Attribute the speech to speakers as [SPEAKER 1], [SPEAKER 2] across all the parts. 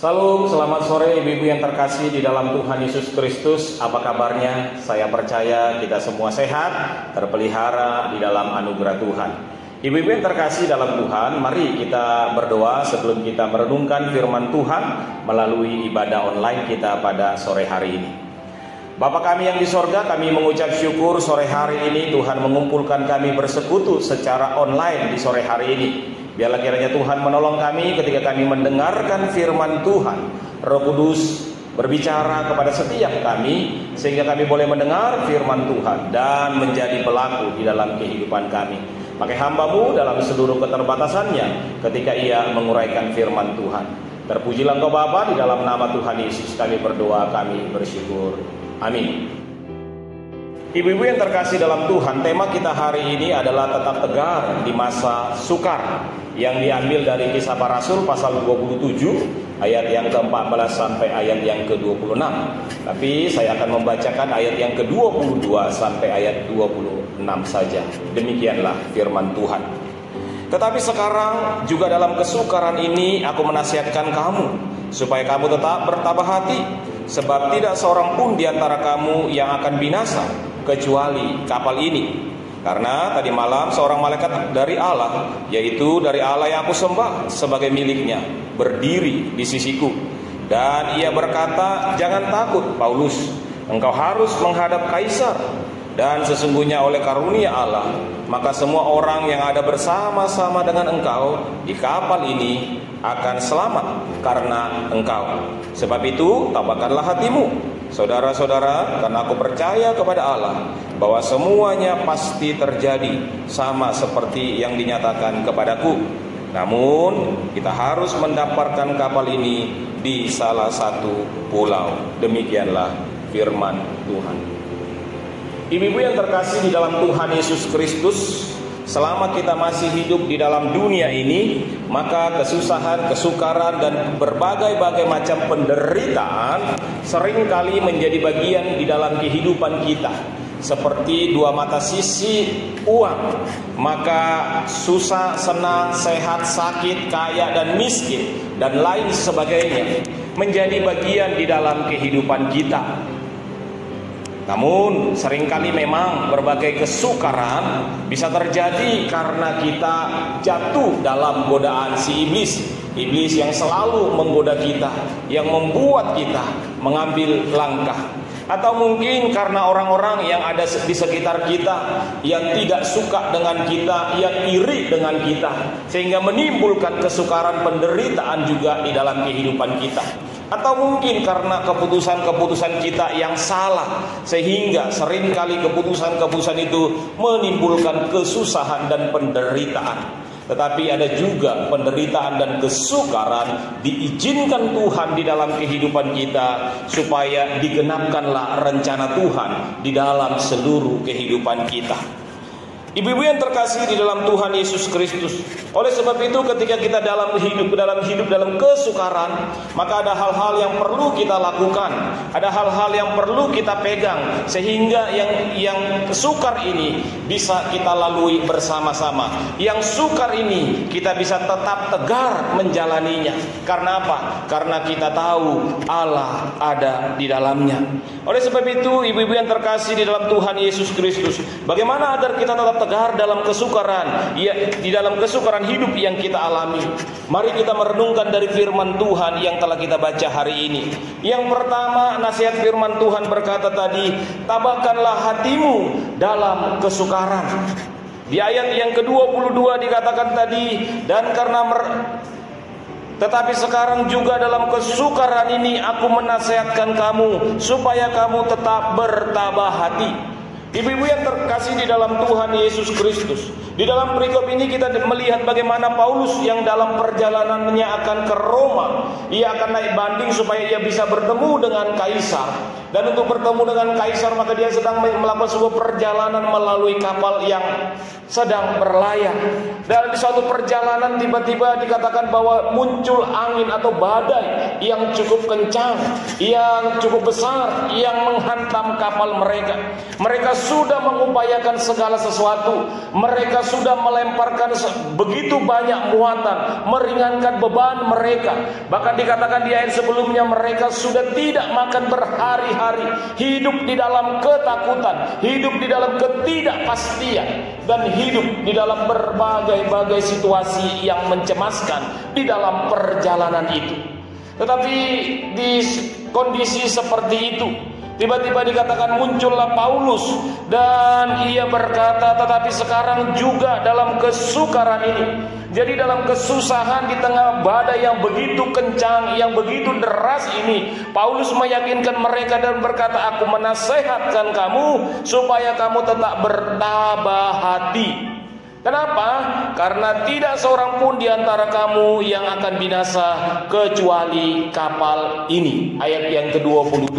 [SPEAKER 1] Salam, selamat sore ibu-ibu yang terkasih di dalam Tuhan Yesus Kristus. Apa kabarnya? Saya percaya kita semua sehat, terpelihara di dalam anugerah Tuhan. Ibu-ibu yang terkasih dalam Tuhan, mari kita berdoa sebelum kita merenungkan firman Tuhan melalui ibadah online kita pada sore hari ini. Bapa kami yang di sorga, kami mengucap syukur sore hari ini Tuhan mengumpulkan kami bersekutu secara online di sore hari ini. Biarlah kiranya Tuhan menolong kami ketika kami mendengarkan firman Tuhan. Roh Kudus berbicara kepada setiap kami sehingga kami boleh mendengar firman Tuhan dan menjadi pelaku di dalam kehidupan kami. Pakai hamba-Mu dalam seluruh keterbatasannya ketika ia menguraikan firman Tuhan. Terpujilah Engkau Bapa, di dalam nama Tuhan Yesus kami berdoa, kami bersyukur. Amin. Ibu-ibu yang terkasih dalam Tuhan, tema kita hari ini adalah tetap tegar di masa sukar, yang diambil dari Kisah Para Rasul pasal 27 ayat yang ke-14 sampai ayat yang ke-26. Tapi saya akan membacakan ayat yang ke-22 sampai ayat 26 saja. Demikianlah firman Tuhan. Tetapi sekarang juga dalam kesukaran ini aku menasihatkan kamu supaya kamu tetap bertabah hati, sebab tidak seorang pun di antara kamu yang akan binasa kecuali kapal ini. Karena tadi malam seorang malaikat dari Allah, yaitu dari Allah yang aku sembah sebagai miliknya, berdiri di sisiku. Dan ia berkata, "Jangan takut Paulus, engkau harus menghadap Kaisar. Dan sesungguhnya oleh karunia Allah, maka semua orang yang ada bersama-sama dengan engkau di kapal ini akan selamat karena engkau. Sebab itu tabahkanlah hatimu, saudara-saudara, karena aku percaya kepada Allah bahwa semuanya pasti terjadi sama seperti yang dinyatakan kepadaku. Namun kita harus mendapatkan kapal ini di salah satu pulau." Demikianlah firman Tuhan. Ibu-ibu yang terkasih di dalam Tuhan Yesus Kristus, selama kita masih hidup di dalam dunia ini, maka kesusahan, kesukaran, dan berbagai-bagai macam penderitaan seringkali menjadi bagian di dalam kehidupan kita. Seperti dua mata sisi uang, maka susah, senang, sehat, sakit, kaya, dan miskin, dan lain sebagainya menjadi bagian di dalam kehidupan kita. Namun seringkali memang berbagai kesukaran bisa terjadi karena kita jatuh dalam godaan si iblis. Iblis yang selalu menggoda kita, yang membuat kita mengambil langkah. Atau mungkin karena orang-orang yang ada di sekitar kita yang tidak suka dengan kita, yang iri dengan kita, sehingga menimbulkan kesukaran, penderitaan juga di dalam kehidupan kita. Atau mungkin karena keputusan-keputusan kita yang salah, sehingga seringkali keputusan-keputusan itu menimbulkan kesusahan dan penderitaan. Tetapi ada juga penderitaan dan kesukaran diizinkan Tuhan di dalam kehidupan kita, supaya digenapkanlah rencana Tuhan di dalam seluruh kehidupan kita. Ibu-ibu yang terkasih di dalam Tuhan Yesus Kristus, oleh sebab itu ketika kita dalam hidup dalam kesukaran, maka ada hal-hal yang perlu kita lakukan, ada hal-hal yang perlu kita pegang, sehingga yang sukar ini bisa kita lalui bersama-sama. Yang sukar ini kita bisa tetap tegar menjalaninya. Karena apa? Karena kita tahu Allah ada di dalamnya. Oleh sebab itu, ibu-ibu yang terkasih di dalam Tuhan Yesus Kristus, bagaimana agar kita tetap tegar dalam kesukaran, ya, di dalam kesukaran hidup yang kita alami? Mari kita merenungkan dari firman Tuhan yang telah kita baca hari ini. Yang pertama, nasihat firman Tuhan berkata tadi, tabahkanlah hatimu dalam kesukaran. Di ayat yang ke-22 dikatakan tadi, dan karena tetapi sekarang juga dalam kesukaran ini aku menasihatkan kamu supaya kamu tetap bertabah hati. Ibu-ibu yang terkasih di dalam Tuhan Yesus Kristus, di dalam perikop ini kita melihat bagaimana Paulus yang dalam perjalanannya akan ke Roma, ia akan naik banding supaya ia bisa bertemu dengan Kaisar. Dan untuk bertemu dengan Kaisar, maka dia sedang melakukan sebuah perjalanan melalui kapal yang sedang berlayar. Dan di suatu perjalanan tiba-tiba dikatakan bahwa muncul angin atau badai yang cukup kencang, yang cukup besar, yang menghantam kapal mereka. Mereka sudah mengupayakan segala sesuatu, mereka mereka sudah melemparkan begitu banyak muatan, meringankan beban mereka. Bahkan dikatakan di ayat sebelumnya, mereka sudah tidak makan berhari-hari, hidup di dalam ketakutan, hidup di dalam ketidakpastian, dan hidup di dalam berbagai-bagai situasi yang mencemaskan di dalam perjalanan itu. Tetapi di kondisi seperti itu, tiba-tiba dikatakan muncullah Paulus, dan ia berkata, tetapi sekarang juga dalam kesukaran ini. Jadi dalam kesusahan di tengah badai yang begitu kencang, yang begitu deras ini, Paulus meyakinkan mereka dan berkata, aku menasehatkan kamu supaya kamu tetap bertabah hati. Kenapa? Karena tidak seorang pun di antara kamu yang akan binasa kecuali kapal ini. Ayat yang ke-22.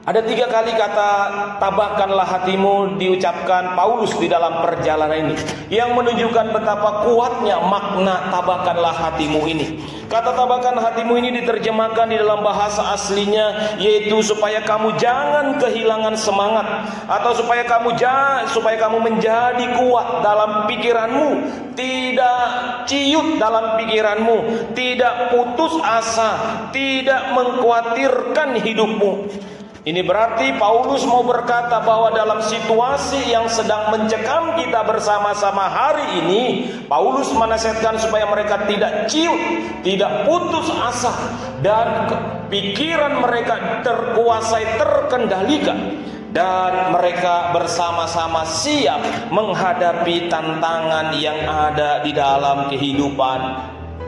[SPEAKER 1] Ada 3 kali kata tabahkanlah hatimu diucapkan Paulus di dalam perjalanan ini, yang menunjukkan betapa kuatnya makna tabahkanlah hatimu ini. Kata tabahkan hatimu ini diterjemahkan di dalam bahasa aslinya, yaitu supaya kamu jangan kehilangan semangat, atau supaya kamu menjadi kuat dalam pikiranmu, tidak ciut dalam pikiranmu, tidak putus asa, tidak mengkhawatirkan hidupmu. Ini berarti Paulus mau berkata bahwa dalam situasi yang sedang mencekam kita bersama-sama hari ini, Paulus menasihatkan supaya mereka tidak ciut, tidak putus asa, dan pikiran mereka terkuasai, terkendalikan, dan mereka bersama-sama siap menghadapi tantangan yang ada di dalam kehidupan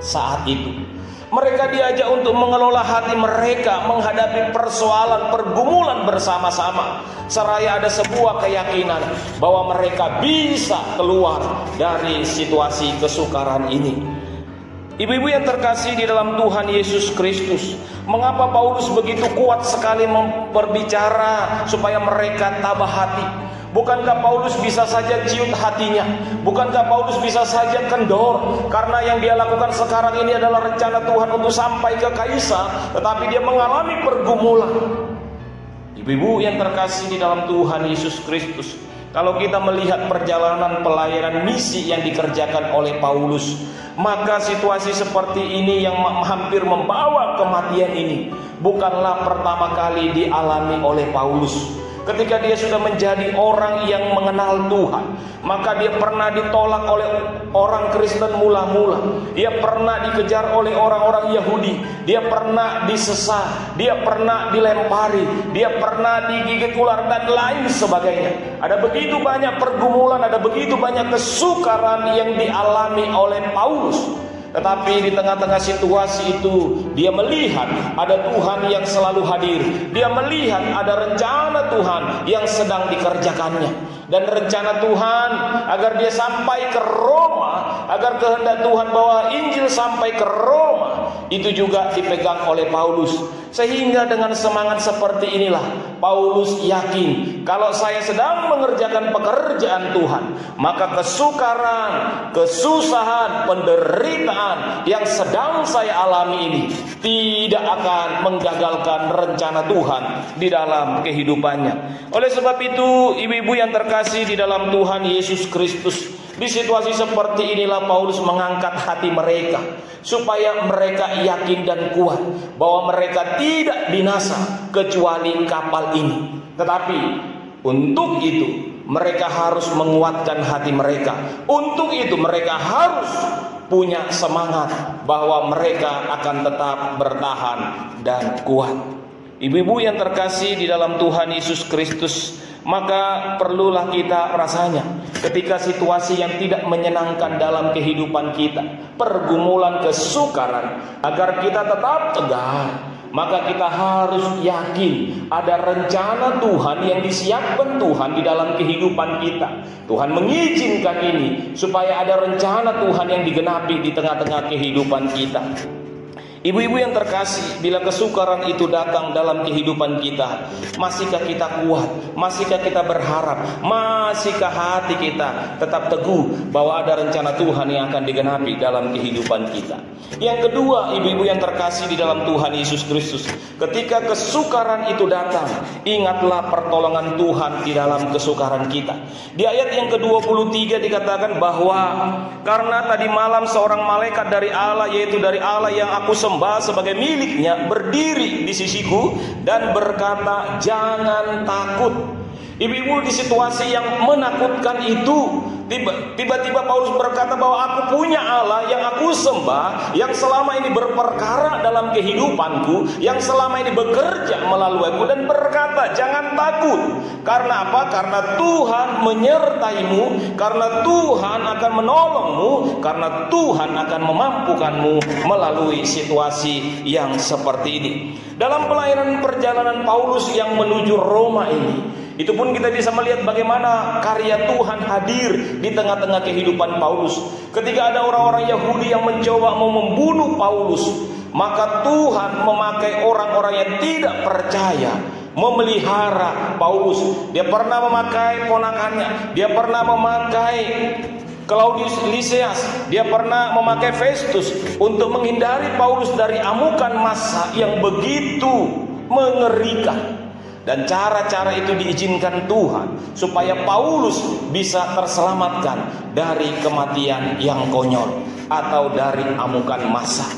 [SPEAKER 1] saat itu. Mereka diajak untuk mengelola hati mereka menghadapi persoalan, pergumulan bersama-sama, seraya ada sebuah keyakinan bahwa mereka bisa keluar dari situasi kesukaran ini. Ibu-ibu yang terkasih di dalam Tuhan Yesus Kristus, mengapa Paulus begitu kuat sekali berbicara supaya mereka tabah hati? Bukankah Paulus bisa saja ciut hatinya? Bukankah Paulus bisa saja kendor? Karena yang dia lakukan sekarang ini adalah rencana Tuhan untuk sampai ke Kaisar, tetapi dia mengalami pergumulan. Ibu-ibu yang terkasih di dalam Tuhan Yesus Kristus, kalau kita melihat perjalanan pelayanan misi yang dikerjakan oleh Paulus, maka situasi seperti ini yang hampir membawa kematian ini bukanlah pertama kali dialami oleh Paulus. Ketika dia sudah menjadi orang yang mengenal Tuhan, maka dia pernah ditolak oleh orang Kristen mula-mula. Dia pernah dikejar oleh orang-orang Yahudi. Dia pernah disesat, dia pernah dilempari, dia pernah digigit ular dan lain sebagainya. Ada begitu banyak pergumulan, ada begitu banyak kesukaran yang dialami oleh Paulus. Tetapi di tengah-tengah situasi itu, dia melihat ada Tuhan yang selalu hadir. Dia melihat ada rencana Tuhan yang sedang dikerjakannya. Dan rencana Tuhan agar dia sampai ke Roma, agar kehendak Tuhan bahwa Injil sampai ke Roma, itu juga dipegang oleh Paulus. Sehingga dengan semangat seperti inilah Paulus yakin, kalau saya sedang mengerjakan pekerjaan Tuhan, maka kesukaran, kesusahan, penderitaan yang sedang saya alami ini tidak akan menggagalkan rencana Tuhan di dalam kehidupannya. Oleh sebab itu, ibu-ibu yang terkasih di dalam Tuhan Yesus Kristus, di situasi seperti inilah Paulus mengangkat hati mereka supaya mereka yakin dan kuat bahwa mereka tidak binasa kecuali kapal ini. Tetapi untuk itu mereka harus menguatkan hati mereka. Untuk itu mereka harus punya semangat bahwa mereka akan tetap bertahan dan kuat. Ibu-ibu yang terkasih di dalam Tuhan Yesus Kristus, maka perlulah kita rasanya ketika situasi yang tidak menyenangkan dalam kehidupan kita, pergumulan, kesukaran, agar kita tetap tegar, maka kita harus yakin ada rencana Tuhan yang disiapkan Tuhan di dalam kehidupan kita. Tuhan mengizinkan ini supaya ada rencana Tuhan yang digenapi di tengah-tengah kehidupan kita. Ibu-ibu yang terkasih, bila kesukaran itu datang dalam kehidupan kita, masihkah kita kuat? Masihkah kita berharap? Masihkah hati kita tetap teguh bahwa ada rencana Tuhan yang akan digenapi dalam kehidupan kita? Yang kedua, ibu-ibu yang terkasih di dalam Tuhan Yesus Kristus, ketika kesukaran itu datang, ingatlah pertolongan Tuhan di dalam kesukaran kita. Di ayat yang ke-23 dikatakan bahwa karena tadi malam seorang malaikat dari Allah, yaitu dari Allah yang aku sembah sebagai miliknya, berdiri di sisiku dan berkata, jangan takut. Ibu-ibu, di situasi yang menakutkan itu, tiba-tiba Paulus berkata bahwa aku punya Allah yang aku sembah, yang selama ini berperkara dalam kehidupanku, yang selama ini bekerja melalui aku, dan berkata jangan takut. Karena apa? Karena Tuhan menyertaimu, karena Tuhan akan menolongmu, karena Tuhan akan memampukanmu melalui situasi yang seperti ini. Dalam pelayanan perjalanan Paulus yang menuju Roma ini, itu pun kita bisa melihat bagaimana karya Tuhan hadir di tengah-tengah kehidupan Paulus. Ketika ada orang-orang Yahudi yang mencoba mau membunuh Paulus, maka Tuhan memakai orang-orang yang tidak percaya memelihara Paulus. Dia pernah memakai ponakannya, dia pernah memakai Claudius Lysias, dia pernah memakai Festus untuk menghindari Paulus dari amukan massa yang begitu mengerikan. Dan cara-cara itu diizinkan Tuhan supaya Paulus bisa terselamatkan dari kematian yang konyol atau dari amukan massa.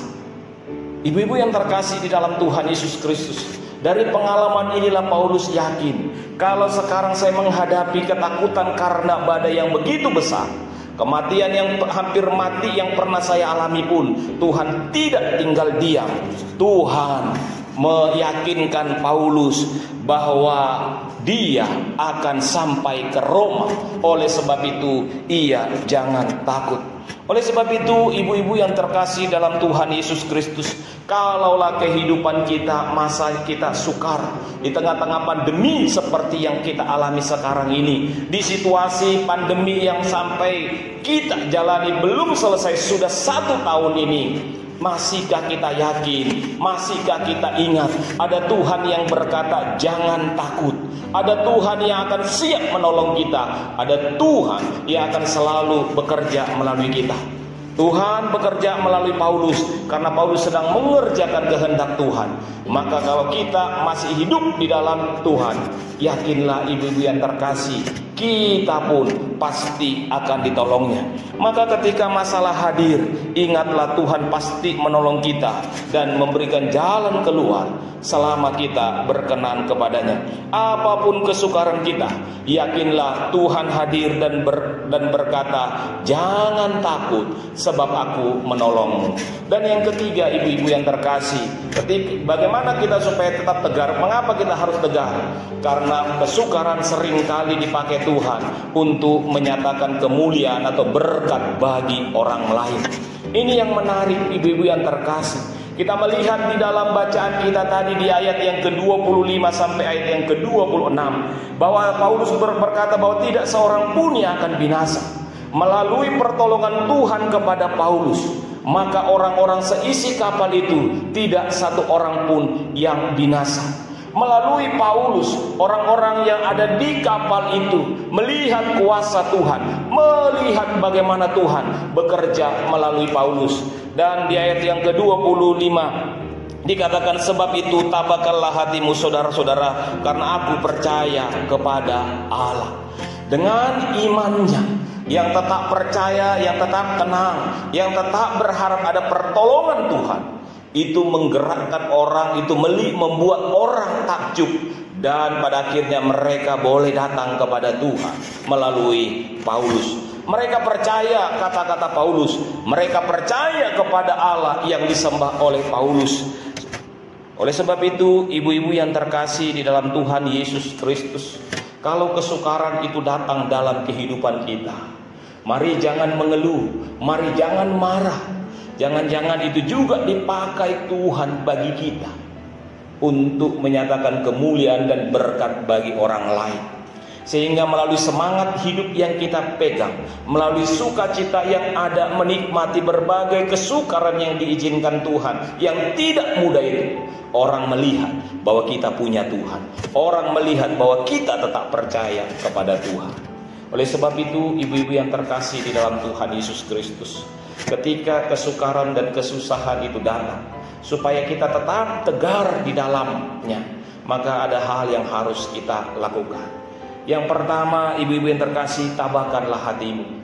[SPEAKER 1] Ibu-ibu yang terkasih di dalam Tuhan Yesus Kristus, dari pengalaman inilah Paulus yakin, kalau sekarang saya menghadapi ketakutan karena badai yang begitu besar, kematian yang hampir mati yang pernah saya alami pun, Tuhan tidak tinggal diam. Tuhan meyakinkan Paulus bahwa dia akan sampai ke Roma. Oleh sebab itu ia jangan takut. Oleh sebab itu, ibu-ibu yang terkasih dalam Tuhan Yesus Kristus, kalaulah kehidupan kita, masa kita sukar di tengah-tengah pandemi seperti yang kita alami sekarang ini, di situasi pandemi yang sampai kita jalani belum selesai sudah 1 tahun ini, masihkah kita yakin? Masihkah kita ingat ada Tuhan yang berkata jangan takut? Ada Tuhan yang akan siap menolong kita. Ada Tuhan yang akan selalu bekerja melalui kita. Tuhan bekerja melalui Paulus karena Paulus sedang mengerjakan kehendak Tuhan. Maka kalau kita masih hidup di dalam Tuhan, yakinlah ibu-ibu yang terkasih, kita pun pasti akan ditolongnya. Maka ketika masalah hadir, ingatlah Tuhan pasti menolong kita dan memberikan jalan keluar selama kita berkenan kepadanya. Apapun kesukaran kita, yakinlah Tuhan hadir dan berkata, jangan takut sebab aku menolongmu. Dan yang ketiga, ibu-ibu yang terkasih, bagaimana kita supaya tetap tegar? Mengapa kita harus tegar? Karena kesukaran seringkali dipakai Tuhan untuk menyatakan kemuliaan atau berkat bagi orang lain. Ini yang menarik, ibu-ibu yang terkasih. Kita melihat di dalam bacaan kita tadi di ayat yang ke-25 sampai ayat yang ke-26 bahwa Paulus berkata bahwa tidak seorang pun yang akan binasa. Melalui pertolongan Tuhan kepada Paulus, maka orang-orang seisi kapal itu tidak satu orang pun yang binasa. Melalui Paulus, orang-orang yang ada di kapal itu melihat kuasa Tuhan, melihat bagaimana Tuhan bekerja melalui Paulus. Dan di ayat yang ke-25 dikatakan, sebab itu tabakallah hatimu saudara-saudara, karena aku percaya kepada Allah. Dengan imannya yang tetap percaya, yang tetap tenang, yang tetap berharap ada pertolongan Tuhan, itu menggerakkan orang, itu membuat orang takjub. Dan pada akhirnya mereka boleh datang kepada Tuhan melalui Paulus. Mereka percaya kata-kata Paulus. Mereka percaya kepada Allah yang disembah oleh Paulus. Oleh sebab itu, ibu-ibu yang terkasih di dalam Tuhan Yesus Kristus, kalau kesukaran itu datang dalam kehidupan kita, mari jangan mengeluh, mari jangan marah. Jangan-jangan itu juga dipakai Tuhan bagi kita untuk menyatakan kemuliaan dan berkat bagi orang lain. Sehingga melalui semangat hidup yang kita pegang, melalui sukacita yang ada, menikmati berbagai kesukaran yang diizinkan Tuhan, yang tidak mudah itu, orang melihat bahwa kita punya Tuhan. Orang melihat bahwa kita tetap percaya kepada Tuhan. Oleh sebab itu, ibu-ibu yang terkasih di dalam Tuhan Yesus Kristus, ketika kesukaran dan kesusahan itu datang, supaya kita tetap tegar di dalamnya, maka ada hal yang harus kita lakukan. Yang pertama, ibu-ibu yang terkasih, tabahkanlah hatimu.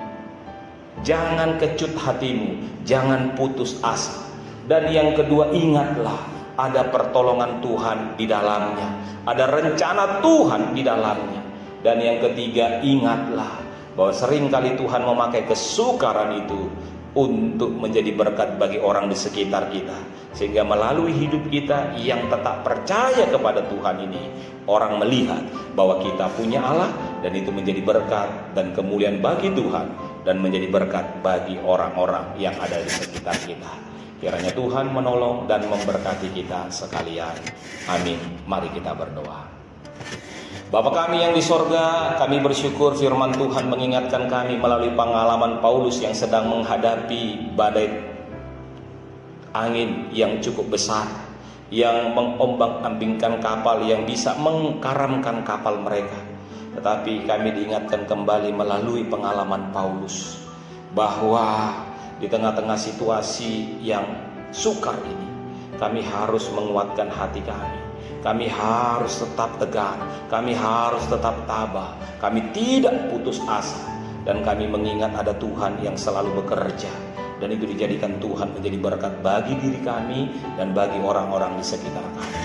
[SPEAKER 1] Jangan kecut hatimu, jangan putus asa. Dan yang kedua, ingatlah ada pertolongan Tuhan di dalamnya, ada rencana Tuhan di dalamnya. Dan yang ketiga, ingatlah bahwa seringkali Tuhan memakai kesukaran itu untuk menjadi berkat bagi orang di sekitar kita. Sehingga melalui hidup kita yang tetap percaya kepada Tuhan ini, orang melihat bahwa kita punya Allah, dan itu menjadi berkat dan kemuliaan bagi Tuhan, dan menjadi berkat bagi orang-orang yang ada di sekitar kita. Kiranya Tuhan menolong dan memberkati kita sekalian. Amin. Mari kita berdoa. Bapa kami yang di sorga, kami bersyukur firman Tuhan mengingatkan kami melalui pengalaman Paulus yang sedang menghadapi badai angin yang cukup besar, yang mengombang-ambingkan kapal, yang bisa mengkaramkan kapal mereka. Tetapi kami diingatkan kembali melalui pengalaman Paulus, bahwa di tengah-tengah situasi yang sukar ini, kami harus menguatkan hati kami. Kami harus tetap tegar, kami harus tetap tabah, kami tidak putus asa, dan kami mengingat ada Tuhan yang selalu bekerja. Dan itu dijadikan Tuhan menjadi berkat bagi diri kami dan bagi orang-orang di sekitar kami.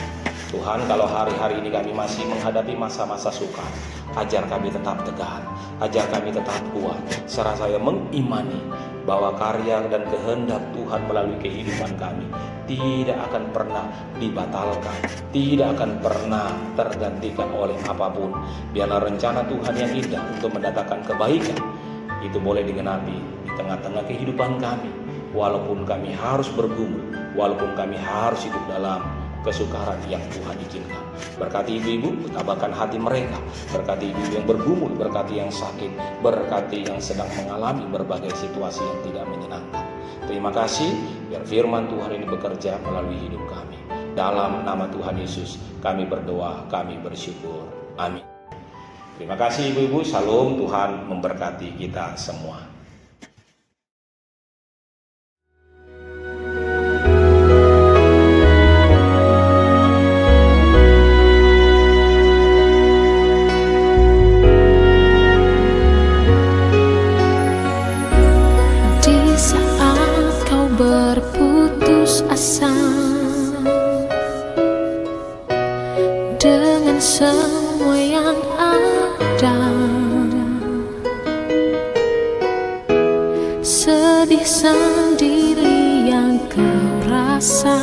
[SPEAKER 1] Tuhan, kalau hari-hari ini kami masih menghadapi masa-masa sukar, ajar kami tetap tegar, ajar kami tetap kuat. Seraya mengimani bahwa karya dan kehendak Tuhan melalui kehidupan kami tidak akan pernah dibatalkan, tidak akan pernah tergantikan oleh apapun. Biarlah rencana Tuhan yang indah untuk mendatangkan kebaikan itu boleh digenapi di tengah-tengah kehidupan kami, walaupun kami harus bergumul, walaupun kami harus hidup dalam kesukaran yang Tuhan izinkan. Berkati ibu-ibu, tabahkan hati mereka. Berkati ibu yang bergumul, berkati yang sakit, berkati yang sedang mengalami berbagai situasi yang tidak menyenangkan. Terima kasih, biar firman Tuhan ini bekerja melalui hidup kami. Dalam nama Tuhan Yesus kami berdoa, kami bersyukur. Amin. Terima kasih ibu-ibu, salam, Tuhan memberkati kita semua.
[SPEAKER 2] Di saat kau berputus asa dengan semua yang ada, sedih sendiri yang kau rasa,